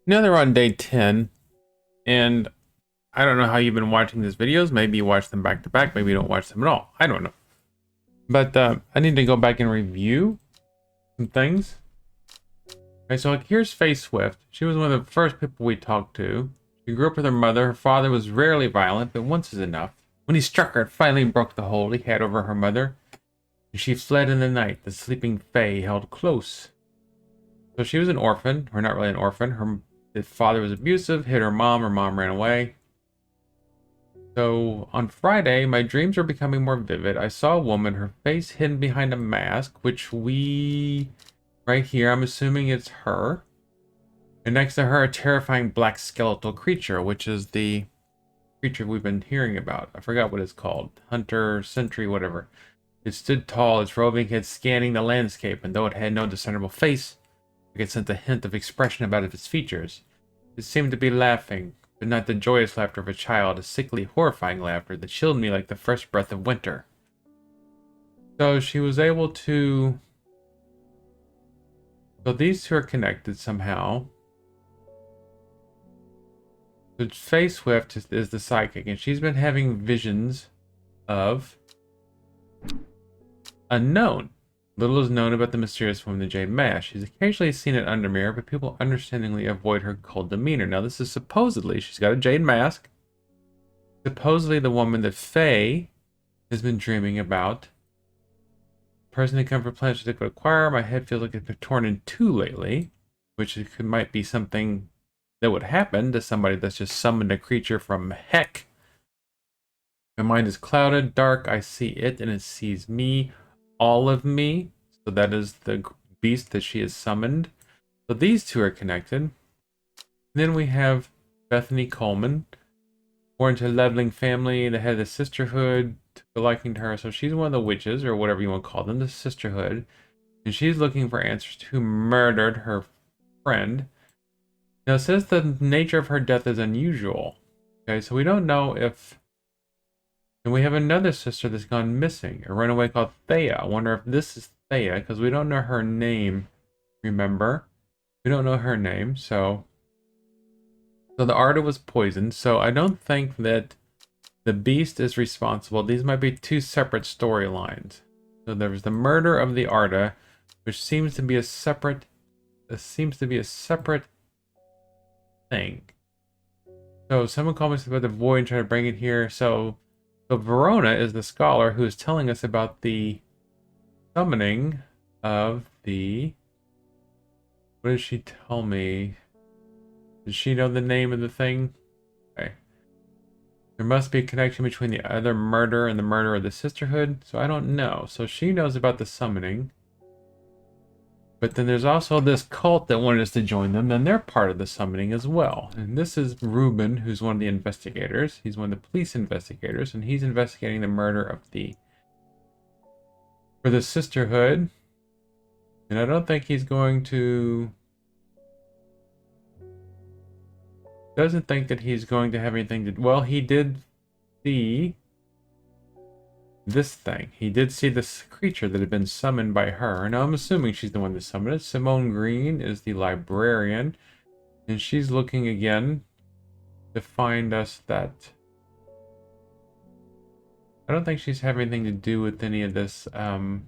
Now they're on day 10, and I don't know how you've been watching these videos. Maybe you watch them back to back, maybe you don't watch them at all. I don't know. But I need to go back and review some things. Okay, so like here's Faye Swift. She was one of the first people we talked to. She grew up with her mother. Her father was rarely violent, but once is enough. When he struck her, it finally broke the hold he had over her mother, and she fled in the night. The sleeping Faye held close. So she was an orphan, or not really an orphan. Her father was abusive, hit her mom ran away. So on Friday, my dreams were becoming more vivid. I saw a woman, her face hidden behind a mask, right here, I'm assuming it's her. And next to her, a terrifying black skeletal creature, which is the creature we've been hearing about. I forgot what it's called. Hunter, Sentry, whatever. It stood tall, its roving head scanning the landscape, and though it had no discernible face, I could sense a hint of expression about its features. It seemed to be laughing, but not the joyous laughter of a child, a sickly, horrifying laughter that chilled me like the first breath of winter. So she was able to... So these two are connected somehow. So Faye Swift is the psychic, and she's been having visions of unknown. Little is known about the mysterious woman, the Jade Mask. She's occasionally seen at Undermere, but people understandingly avoid her cold demeanor. Now, this is supposedly, she's got a Jade Mask. Supposedly the woman that Faye has been dreaming about. Person to come for plans to acquire. My head feels like it's been torn in two lately, which might be something that would happen to somebody that's just summoned a creature from heck. My mind is clouded, dark. I see it, and it sees me, all of me. So that is the beast that she has summoned. So these two are connected. And then we have Bethany Coleman, born to a leveling family, the head of the Sisterhood, took a liking to her. So she's one of the witches, or whatever you want to call them, the Sisterhood. And she's looking for answers to who murdered her friend. Now, it says the nature of her death is unusual. Okay, so we don't know if... And we have another sister that's gone missing, a runaway called Thea. I wonder if this is Thea, because we don't know her name, remember? We don't know her name, so... So the Arda was poisoned, so I don't think that the beast is responsible. These might be two separate storylines. So there was the murder of the Arda, which seems to be a separate... thing. So someone called me about the void and tried to bring it here. So Verona is the scholar who is telling us about the summoning of the... What did she tell me? Did she know the name of the thing? Okay. There must be a connection between the other murder and the murder of the Sisterhood. So I don't know. So she knows about the summoning. But then there's also this cult that wanted us to join them. Then they're part of the summoning as well. And this is Ruben, who's one of the investigators. He's one of the police investigators, and he's investigating the murder of for the Sisterhood. And I don't think he's going to... Doesn't think that he's going to have anything to... Well, he did see this thing. He did see this creature that had been summoned by her. Now, I'm assuming she's the one that summoned it. Simone Green is the librarian. And she's looking again to find us that... I don't think she's having anything to do with any of this. Doesn't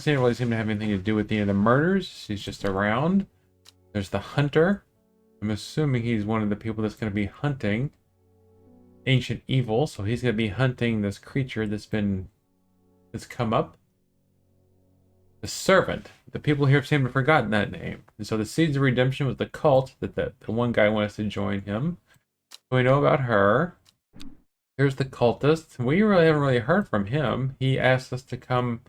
really seem to have anything to do with any of the murders. She's just around. There's the hunter. I'm assuming he's one of the people that's going to be hunting ancient evil. So he's going to be hunting this creature that's come up. The servant. The people here seem to have forgotten that name. And so the Seeds of Redemption was the cult that the one guy wanted us to join him. So we know about her. Here's the cultist. We really haven't really heard from him. He asked us to come.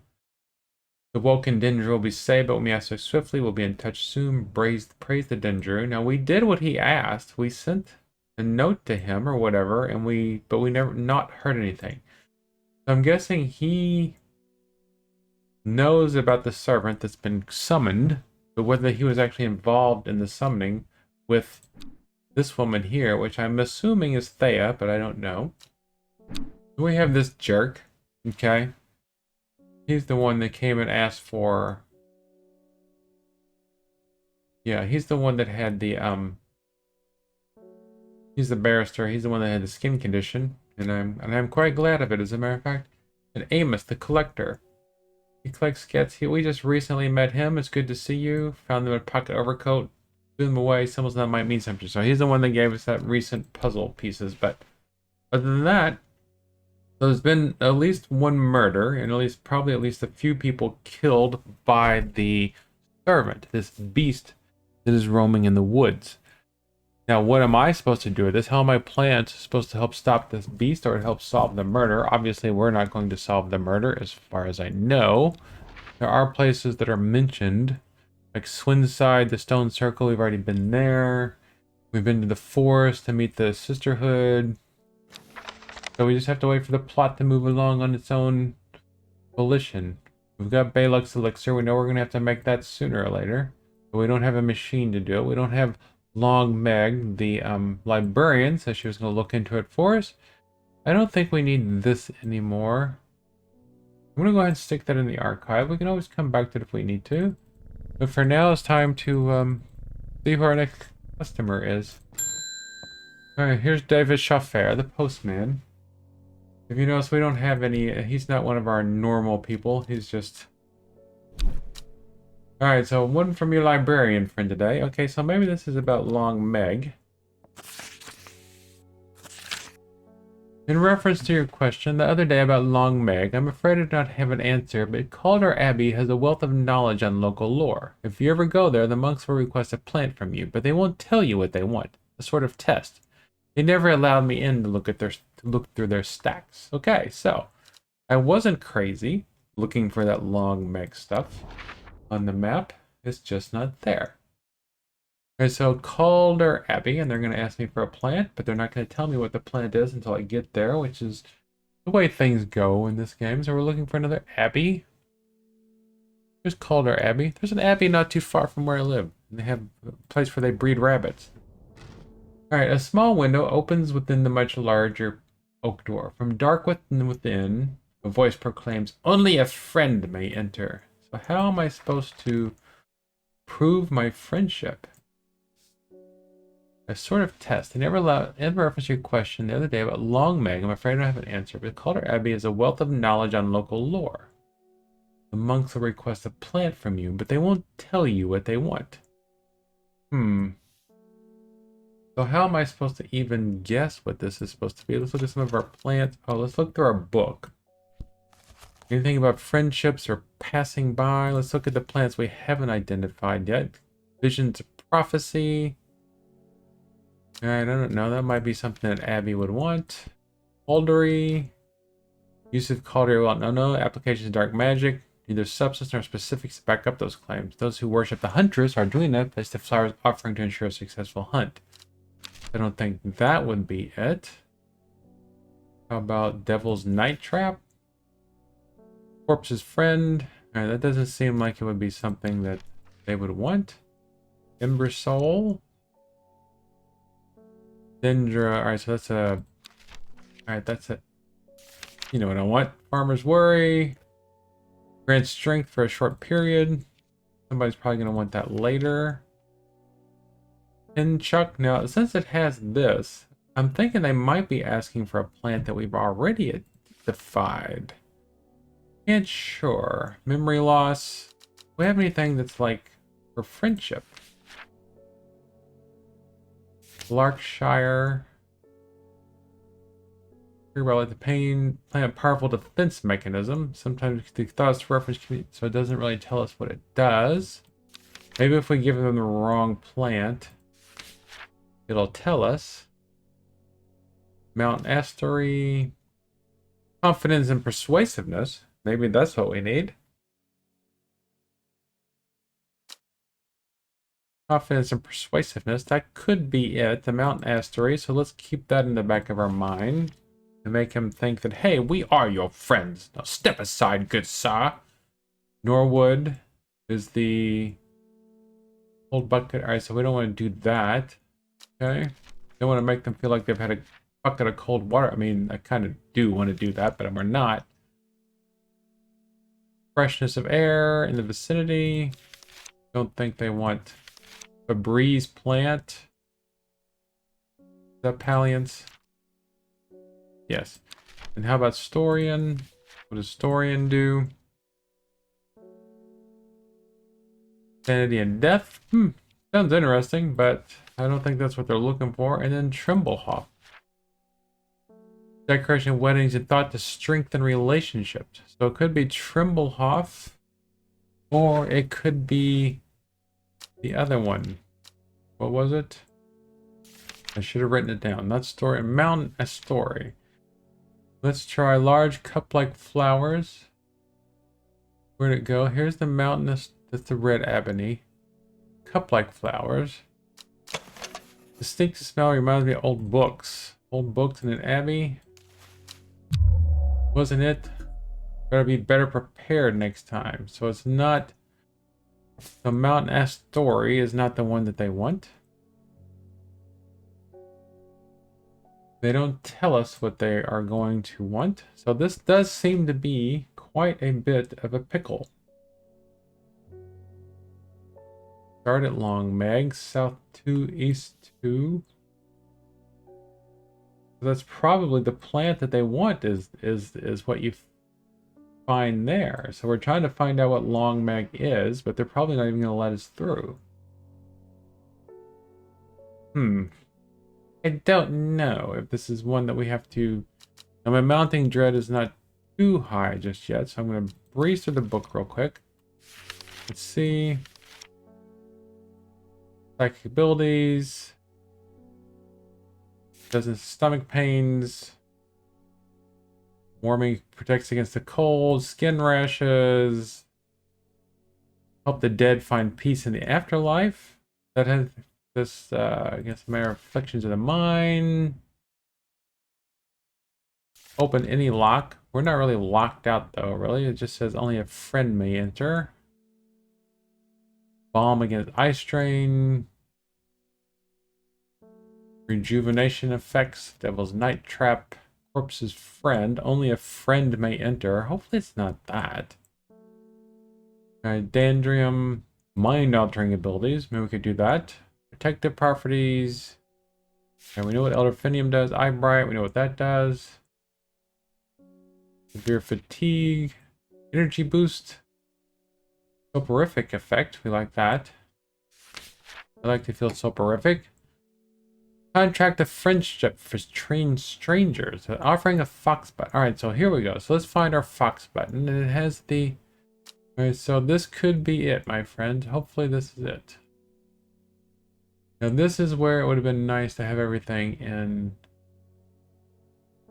The Woken Dendru will be saved, but when we ask so swiftly, we'll be in touch soon. Praise the Dendru. Now we did what he asked. We sent a note to him or whatever, but we never not heard anything. So I'm guessing he knows about the servant that's been summoned, but whether he was actually involved in the summoning with this woman here, which I'm assuming is Thea, but I don't know. We have this jerk, okay? He's the one that came and asked for Yeah, he's the one that had the he's the barrister. He's the one that had the skin condition, and I'm quite glad of it, as a matter of fact. And Amos, the collector. He collects cats. We just recently met him. It's good to see you. Found them in a pocket overcoat. Threw them away. Symbols that might mean something. So he's the one that gave us that recent puzzle pieces. But other than that, there's been at least one murder, and probably at least a few people killed by the servant, this beast that is roaming in the woods. Now, what am I supposed to do with this? How am my plan supposed to help stop this beast or help solve the murder? Obviously, we're not going to solve the murder as far as I know. There are places that are mentioned, like Swinside, the Stone Circle. We've already been there. We've been to the forest to meet the Sisterhood. So we just have to wait for the plot to move along on its own volition. We've got Balok's elixir. We know we're going to have to make that sooner or later. But we don't have a machine to do it. We don't have Long Meg, the librarian, says she was going to look into it for us. I don't think we need this anymore. I'm going to go ahead and stick that in the archive. We can always come back to it if we need to. But for now, it's time to see who our next customer is. Alright, here's David Chauffer, the postman. If you notice, we don't have any... He's not one of our normal people. He's just... Alright, so one from your librarian friend today. Okay, so maybe this is about Long Meg. In reference to your question the other day about Long Meg, I'm afraid I do not have an answer, but Calder Abbey has a wealth of knowledge on local lore. If you ever go there, the monks will request a plant from you, but they won't tell you what they want. A sort of test. They never allowed me in to look through their stacks. Okay, so I wasn't crazy looking for that Long Meg stuff on the map. It's just not there. Okay, so Calder Abbey, and they're going to ask me for a plant, but they're not going to tell me what the plant is until I get there, which is the way things go in this game. So we're looking for another abbey. There's Calder Abbey. There's an abbey not too far from where I live. They have a place where they breed rabbits. Alright, a small window opens within the much larger oak door. From dark within, a voice proclaims, "Only a friend may enter." So how am I supposed to prove my friendship? A sort of test. I never referenced your question the other day about Long Meg. I'm afraid I don't have an answer, but Calder Abbey is a wealth of knowledge on local lore. The monks will request a plant from you, but they won't tell you what they want. So how am I supposed to even guess what this is supposed to be? Let's look at some of our plants. Oh, let's look through our book. Anything about friendships or passing by? Let's look at the plants we haven't identified yet. Visions of prophecy. Alright, I don't know. That might be something that Abby would want. Caldery. Use of Caldery. Well, no. Applications of dark magic. Neither substance nor specifics to back up those claims. Those who worship the huntress, Arduinna, place the flowers offering to ensure a successful hunt. I don't think that would be it. How about Devil's Night Trap? Corpse's Friend. Alright, that doesn't seem like it would be something that they would want. Ember Soul. Dendra. Alright, so that's a... Alright, that's it. You know what I want. Farmer's Worry. Grant Strength for a short period. Somebody's probably going to want that later. Chuck. Now, since it has this, I'm thinking they might be asking for a plant that we've already identified. Can't sure. Memory loss. Do we have anything that's like for friendship? Larkshire. Hear about like the plant powerful defense mechanism. Sometimes the thoughts reference, so it doesn't really tell us what it does. Maybe if we give them the wrong plant, it'll tell us. Mount Astory. Confidence and persuasiveness. Maybe that's what we need. Confidence and persuasiveness. That could be it. The Mount Astory. So let's keep that in the back of our mind. To make him think that, hey, we are your friends. Now step aside, good sir. Norwood is the old bucket. Alright, so we don't want to do that. Okay. Don't want to make them feel like they've had a bucket of cold water. I mean, I kind of do want to do that, but we're not. Freshness of air in the vicinity. Don't think they want Febreze plant. Is that Palliance? Yes. And how about Storian? What does Storian do? Sanity and Death? Sounds interesting, but I don't think that's what they're looking for. And then Tremblehoff. Decoration of weddings and thought to strengthen relationships. So it could be Tremblehoff, or it could be the other one. What was it? I should have written it down. Not Story. Mountain Astory. Let's try large cup-like flowers. Where'd it go? Here's the mountain. That's the red ebony. Cup-like flowers. Distinct smell reminds me of old books. Old books in an abbey. Wasn't it? Better be better prepared next time. So it's not... The Mountain Astory is not the one that they want. They don't tell us what they are going to want. So this does seem to be quite a bit of a pickle. Start at Long Meg, south 2, east 2. So that's probably the plant that they want is what you find there. So we're trying to find out what Long Meg is, but they're probably not even going to let us through. I don't know if this is one that we have to... Now my mounting dread is not too high just yet, so I'm going to breeze through the book real quick. Let's see. Psychic abilities. Doesn't stomach pains. Warming protects against the cold. Skin rashes. Help the dead find peace in the afterlife. That has this, I guess, mere afflictions of the mind. Open any lock. We're not really locked out though, really. It just says only a friend may enter. Balm against eye strain. Rejuvenation effects. Devil's Night Trap. Corpse's friend. Only a friend may enter. Hopefully it's not that. Alright, Dandrium. Mind-altering abilities. Maybe we could do that. Protective properties. And we know what Elderfinium does. Eyebright. We know what that does. Severe fatigue. Energy boost. Soporific effect. We like that. I like to feel soporific. Contract of friendship for trained strangers. Offering a fox button. Alright, so here we go. So let's find our fox button. And it has the... Alright, so this could be it, my friend. Hopefully this is it. Now this is where it would have been nice to have everything in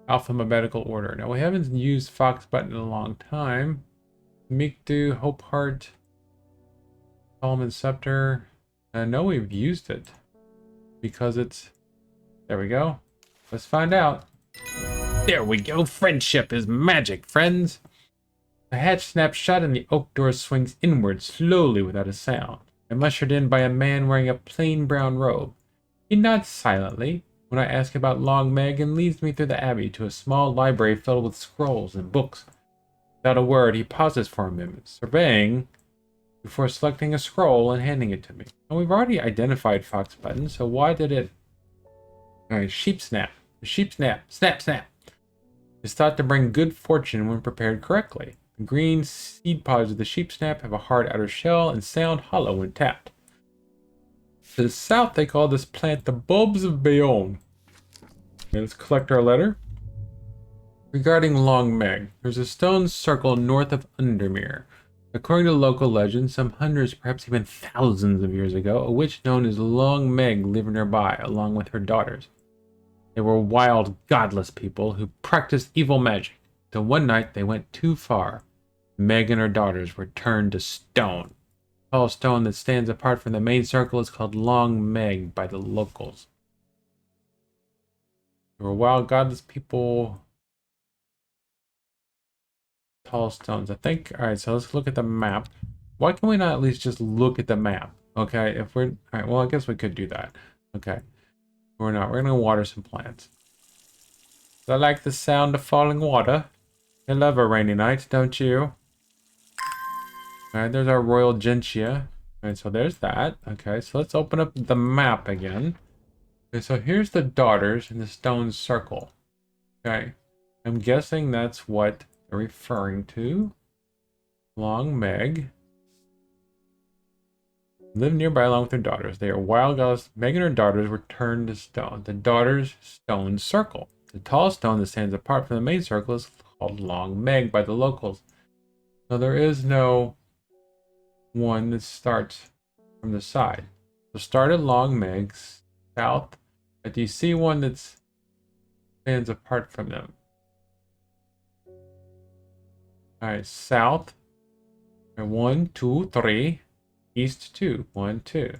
alphabetical order. Now we haven't used fox button in a long time. Mikdu, Hope Heart, Solomon Scepter. I know we've used it because it's... There we go. Let's find out. There we go. Friendship is magic, friends. The hatch snaps shut and the oak door swings inward slowly without a sound. I'm ushered in by a man wearing a plain brown robe. He nods silently when I ask about Long Meg and leads me through the abbey to a small library filled with scrolls and books. Without a word, he pauses for a moment, surveying before selecting a scroll and handing it to me. And we've already identified fox button, so why did it... Alright, sheep snap. The sheep snap. Snap, snap. Is thought to bring good fortune when prepared correctly. The green seed pods of the sheep snap have a hard outer shell and sound hollow when tapped. To the south, they call this plant the bulbs of Bayonne. Let's collect our letter. Regarding Long Meg, there's a stone circle north of Undermere. According to local legend, some hundreds, perhaps even thousands of years ago, a witch known as Long Meg lived nearby, along with her daughters. They were wild, godless people who practiced evil magic, till one night they went too far. Meg and her daughters were turned to stone. The tall stone that stands apart from the main circle is called Long Meg by the locals. They were wild, godless people. Tall stones, I think. Alright, so let's look at the map. Why can we not at least just look at the map? Okay, if we're... Alright, well, I guess we could do that. Okay. We're not. We're going to water some plants. I like the sound of falling water. I love a rainy night, don't you? Alright, there's our royal gentian. Alright, so there's that. Okay, so let's open up the map again. Okay, so here's the daughters in the stone circle. Okay, I'm guessing that's what they're referring to. Long Meg. Live nearby along with their daughters. They are wild gods. Meg and her daughters were turned to stone. The daughters' stone circle. The tall stone that stands apart from the main circle is called Long Meg by the locals. So there is no one that starts from the side. So start at Long Meg, south. But do you see one that stands apart from them? Alright, south. And 1, 2, 3. East 2. 1, 2.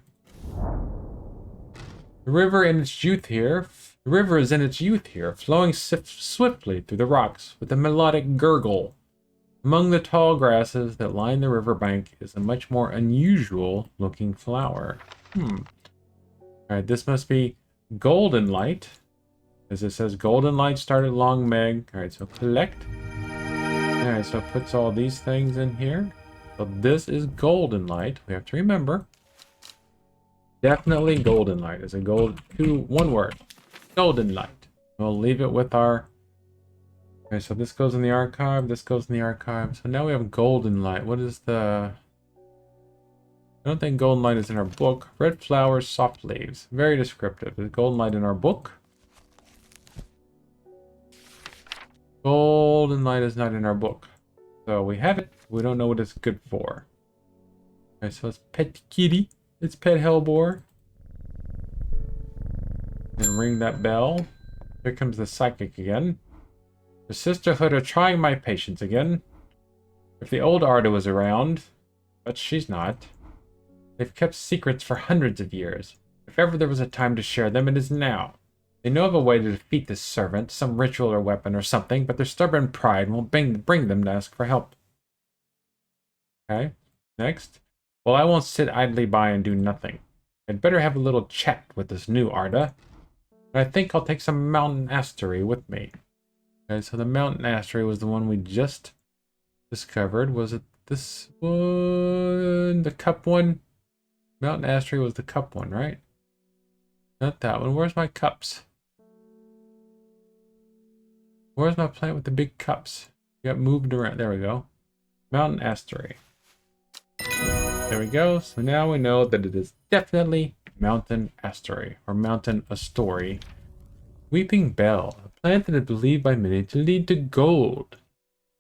The river in its youth here. The river is in its youth here, flowing swiftly through the rocks with a melodic gurgle. Among the tall grasses that line the riverbank is a much more unusual looking flower. Alright, this must be golden light. As it says, golden light started Long Meg. Alright, so collect. Alright, so it puts all these things in here. So this is golden light. We have to remember. Definitely golden light is a one word. Golden light. We'll leave it with our... Okay, so this goes in the archive. This goes in the archive. So now we have golden light. What is the... I don't think golden light is in our book. Red flowers, soft leaves. Very descriptive. Is golden light in our book? Golden light is not in our book. So we have it. We don't know what it's good for. Okay, so it's pet kitty. It's pet hellbore. And ring that bell. Here comes the psychic again. The Sisterhood are trying my patience again. If the old Arda was around, but she's not. They've kept secrets for hundreds of years. If ever there was a time to share them, it is now. They know of a way to defeat this servant, some ritual or weapon or something, but their stubborn pride won't bring them to ask for help. Okay, next. Well, I won't sit idly by and do nothing. I'd better have a little chat with this new Arda. And I think I'll take some mountain Astory with me. Okay, so the mountain Astory was the one we just discovered. Was it this one? The cup one? Mountain Astory was the cup one, right? Not that one. Where's my cups? Where's my plant with the big cups? Got moved around. There we go. Mountain Astory. There we go. So now we know that it is definitely Mountain Astory, or Mountain Astory. Weeping Bell, a plant that is believed by many to lead to gold.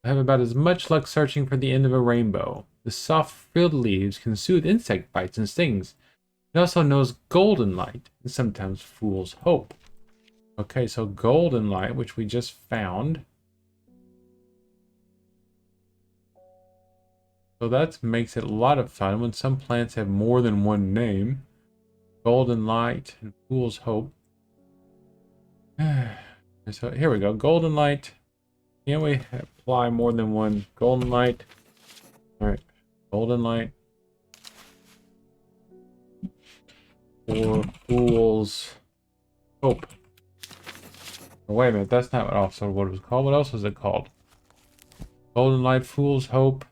I have about as much luck searching for the end of a rainbow. The soft frilled leaves can soothe insect bites and stings. It also knows golden light and sometimes fool's hope. Okay, so golden light, which we just found. So that makes it a lot of fun when some plants have more than one name. Golden light and fool's hope. So here we go. Golden light. Can we apply more than one golden light? All right. Golden light. Or fool's hope. Oh, wait a minute. That's not also what it was called. What else was it called? Golden light, fool's hope.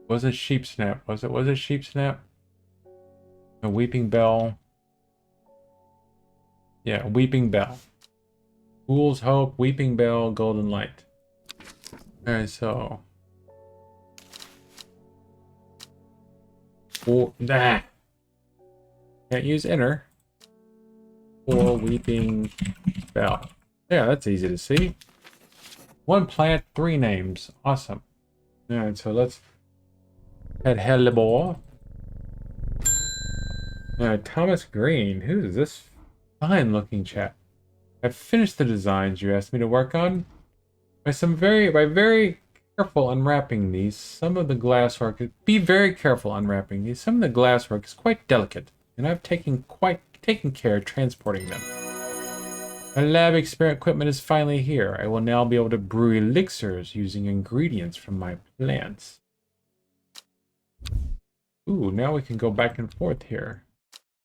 Was it sheep snap? Was it sheep snap? A weeping bell. Yeah, weeping bell. Fool's hope, weeping bell, golden light. Alright, so. Can't use enter. Or weeping bell. Yeah, that's easy to see. One plant, 3 names. Awesome. Alright, so let's head hellebore. Thomas Green. Who is this fine looking chap? I've finished the designs you asked me to work on. By very careful unwrapping these, some of the glasswork. Be very careful unwrapping these. Some of the glasswork is quite delicate, and I've taken care transporting them. My lab experiment equipment is finally here. I will now be able to brew elixirs using ingredients from my plants. Ooh, now we can go back and forth here.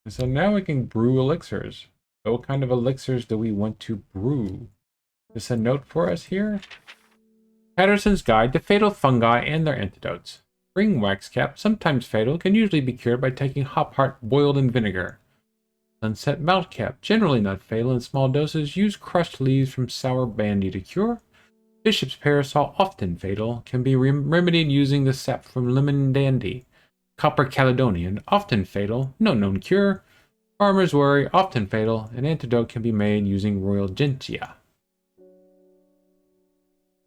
And so now we can brew elixirs. So what kind of elixirs do we want to brew? Is this a note for us here? Patterson's Guide to Fatal Fungi and Their Antidotes. Spring waxcap, sometimes fatal, can usually be cured by taking hop heart boiled in vinegar. Sunset maltcap, generally not fatal in small doses, use crushed leaves from sour bandy to cure. Bishop's parasol, often fatal, can be remedied using the sap from lemon dandy. Copper Caledonian, often fatal, no known cure. Farmer's worry, often fatal, an antidote can be made using royal gentian.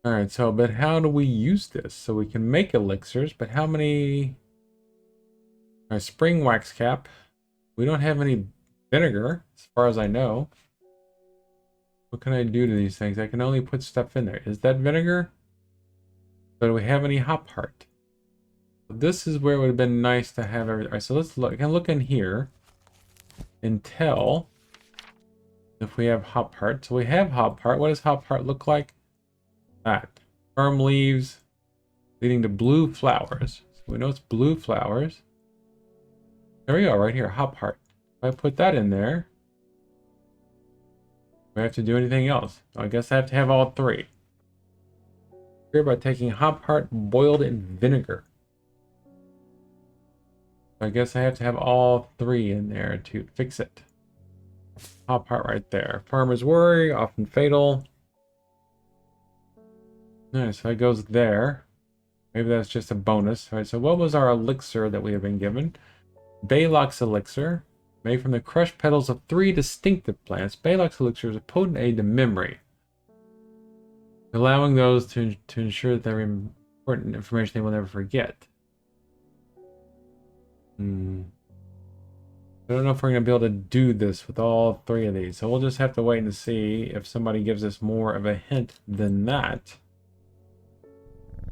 Alright, but how do we use this? So we can make elixirs, but how many... spring wax cap. We don't have any vinegar, as far as I know. What can I do to these things? I can only put stuff in there. Is that vinegar? So do we have any hop heart? This is where it would have been nice to have everything. Alright, so let's look. I can look in here and tell if we have hop heart. So we have hop heart. What does hop heart look like? That. Firm leaves leading to blue flowers. So we know it's blue flowers. There we go, right here, hop heart. If I put that in there, do I have to do anything else? I guess I have to have all three. Here by taking hop heart boiled in vinegar. I guess I have to have all three in there to fix it. Hop heart right there. Farmer's worry, often fatal. Nice, so it goes there. Maybe that's just a bonus. All right, so what was our elixir that we have been given? Baylock's elixir, made from the crushed petals of 3 distinctive plants. Baylock's elixir is a potent aid to memory, allowing those to ensure that they're important information they will never forget. I don't know if we're going to be able to do this with all 3 of these, so we'll just have to wait and see if somebody gives us more of a hint than that.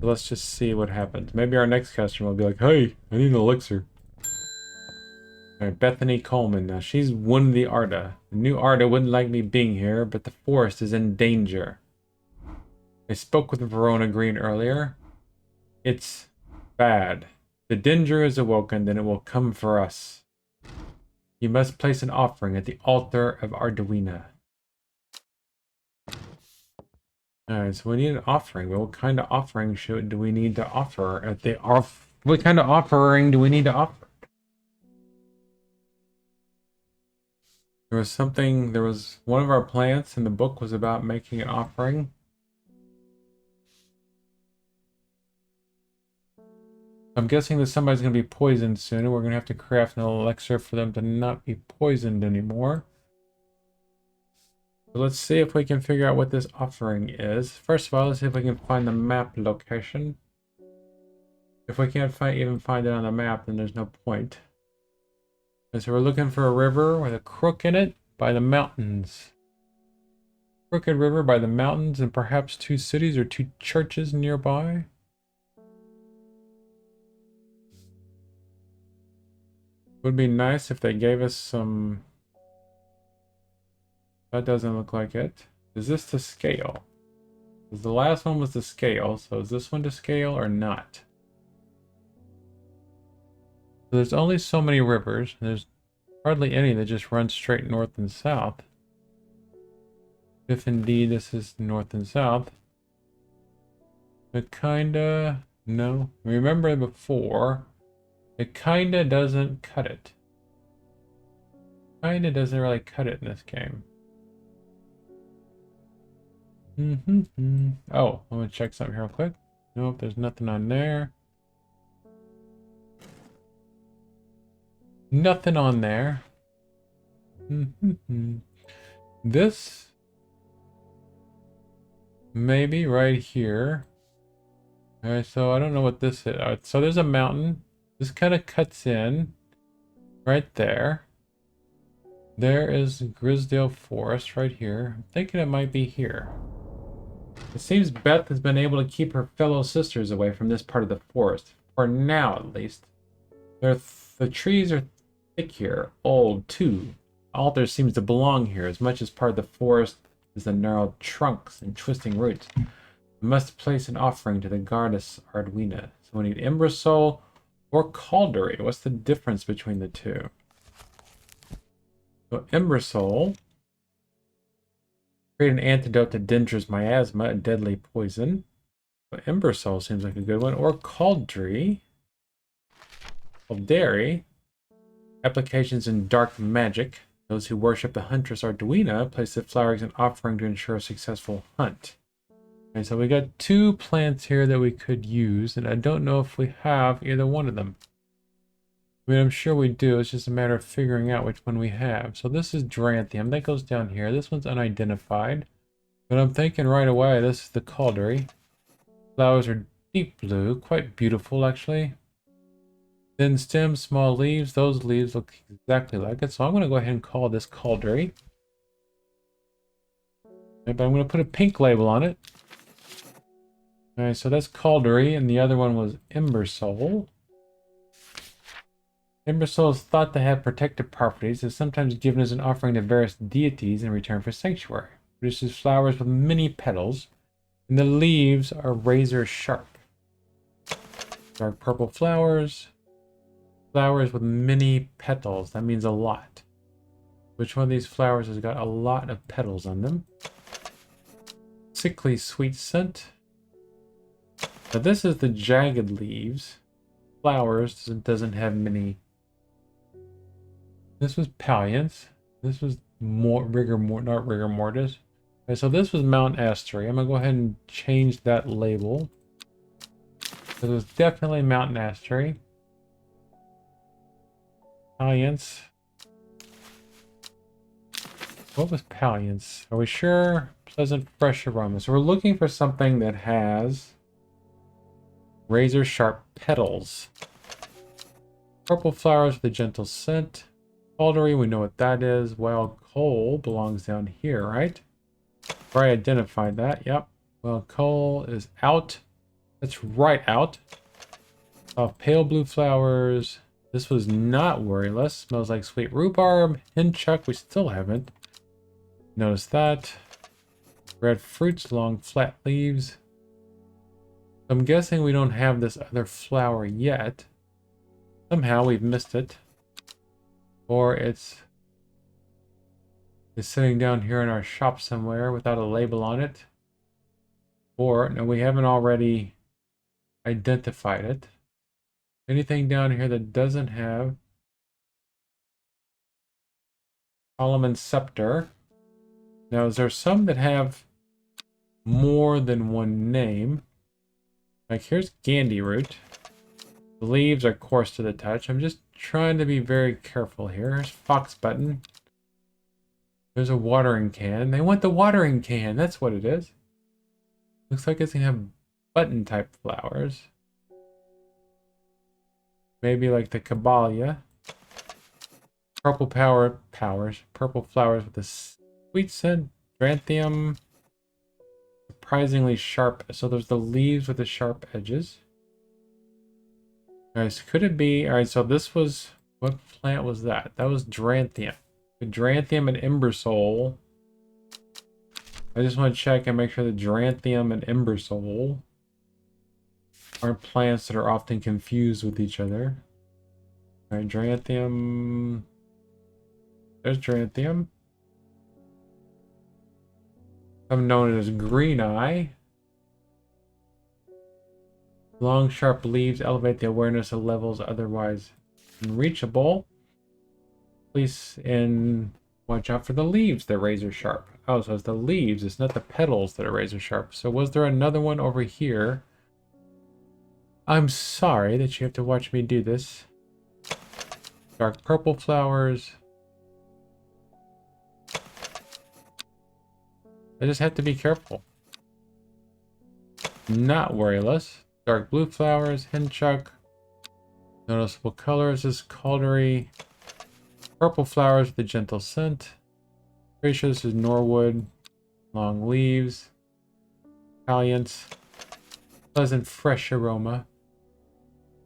Let's just see what happens. Maybe our next customer will be like, hey, I need an elixir. Alright, Bethany Coleman. Now, she's one of the Arda. The new Arda wouldn't like me being here, but the forest is in danger. I spoke with Verona Green earlier. It's bad. The danger is awoken, then it will come for us. You must place an offering at the altar of Arduinna. Alright, so we need an offering. Well, what kind of offering do we need to offer at the what kind of offering do we need to offer? There was one of our plants in the book was about making an offering. I'm guessing that somebody's going to be poisoned soon, and we're going to have to craft an elixir for them to not be poisoned anymore. So let's see if we can figure out what this offering is. First of all, let's see if we can find the map location. If we can't even find it on the map, then there's no point. Okay, so we're looking for a river with a crook in it by the mountains. Crooked river by the mountains, and perhaps 2 cities or 2 churches nearby. Would be nice if they gave us some... That doesn't look like it. Is this to scale? Because the last one was to scale, so is this one to scale or not? So there's only so many rivers. There's hardly any that just run straight north and south. If indeed this is north and south. It kinda... No. Remember before, it kinda doesn't cut it. Kinda doesn't really cut it in this game. Oh, I'm gonna check something here real quick. Nope, there's nothing on there. Nothing on there. This maybe right here. Alright, so I don't know what this is. So there's a mountain. This kind of cuts in right there. There is Grisdale Forest right here. I'm thinking it might be here. It seems Beth has been able to keep her fellow sisters away from this part of the forest. For now, at least. The trees are thick here. Old, too. The altar seems to belong here as much as part of the forest as the gnarled trunks and twisting roots. We must place an offering to the goddess Arduinna. So we need Imbrisol or Calder Abbey. What's the difference between the two? So Imbrisol... create an antidote to Dendra's miasma, a deadly poison. But Imbrisol seems like a good one. Or Cauldry. Calder, applications in dark magic. Those who worship the huntress Arduinna place the flower as an offering to ensure a successful hunt. Okay, so we got 2 plants here that we could use, and I don't know if we have either one of them. I mean, I'm sure we do. It's just a matter of figuring out which one we have. So this is Dranthium. That goes down here. This one's unidentified. But I'm thinking right away, this is the Calder. Flowers are deep blue. Quite beautiful, actually. Thin stems, small leaves. Those leaves look exactly like it. So I'm going to go ahead and call this Calder. But I'm going to put a pink label on it. Alright, so that's Calder, and the other one was Ember Soul. Ember Soul is thought to have protective properties. It's sometimes given as an offering to various deities in return for sanctuary. Produces flowers with many petals, and the leaves are razor sharp. Dark purple flowers. Flowers with many petals. That means a lot. Which one of these flowers has got a lot of petals on them? Sickly sweet scent. Now this is the jagged leaves. Flowers doesn't have many. This was Palliance. This was not rigor mortis. Okay, so this was Mount Astory. I'm gonna go ahead and change that label. It was definitely Mount Astory. Palliance. What was Palliance? Are we sure? Pleasant, fresh aroma. So we're looking for something that has razor sharp petals. Purple flowers with a gentle scent. Calder, we know what that is. Wild coal belongs down here, right? I identified that. Yep. Wild coal is out. That's right out. Pale blue flowers. This was not worryless. Smells like sweet rhubarb. Hinchuck, we still haven't. Notice that. Red fruits, long flat leaves. I'm guessing we don't have this other flower yet. Somehow we've missed it. Or it's sitting down here in our shop somewhere without a label on it. Or, no, we haven't already identified it. Anything down here that doesn't have Solomon Scepter. Now, is there some that have more than one name? Like, here's Gandhi Root. The leaves are coarse to the touch. I'm just trying to be very careful here. Here's Fox Button. There's a watering can. They want the watering can. That's what it is. Looks like it's going to have button type flowers. Maybe like the Caballia. Purple purple flowers with a sweet scent. Dranthium. Surprisingly sharp. So there's the leaves with the sharp edges. Alright, so could it be... Alright, so this was... What plant was that? That was Dranthium. Dranthium and Ember Soul. I just want to check and make sure that Dranthium and Ember Soul aren't plants that are often confused with each other. Alright, Dranthium... There's Dranthium. I'm known as Green Eye. Long, sharp leaves elevate the awareness of levels otherwise unreachable. Please and watch out for the leaves. They're razor sharp. Oh, so it's the leaves. It's not the petals that are razor sharp. So was there another one over here? I'm sorry that you have to watch me do this. Dark purple flowers. I just have to be careful. Not worryless. Dark blue flowers, Hinchuck. Noticeable colors is Calder. Purple flowers with a gentle scent. Pretty sure this is Norwood. Long leaves. Palliance. Pleasant fresh aroma.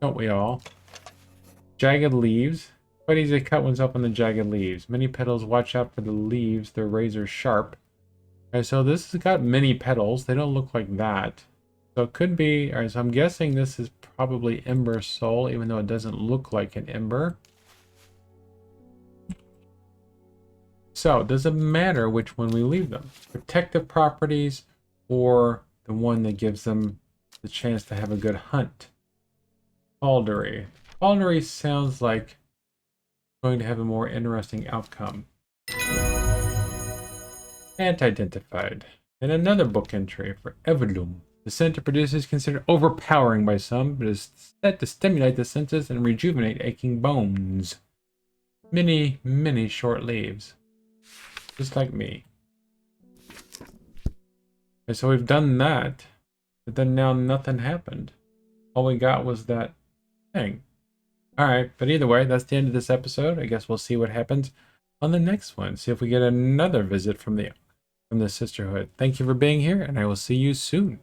Don't we all? Jagged leaves. Quite easy to cut ones up on the jagged leaves. Many petals, watch out for the leaves. They're razor sharp. Okay, so this has got many petals. They don't look like that. So it could be, alright, so I'm guessing this is probably Ember Soul, even though it doesn't look like an ember. So, does it matter which one we leave them? Protective properties or the one that gives them the chance to have a good hunt? Calder. Culinary sounds like going to have a more interesting outcome. Ant-identified. And another book entry for Evelum. The scent it produces is considered overpowering by some, but is said to stimulate the senses and rejuvenate aching bones. Many, many short leaves. Just like me. And so we've done that, but then now nothing happened. All we got was that thing. Alright, but either way, that's the end of this episode. I guess we'll see what happens on the next one. See if we get another visit from the Sisterhood. Thank you for being here, and I will see you soon.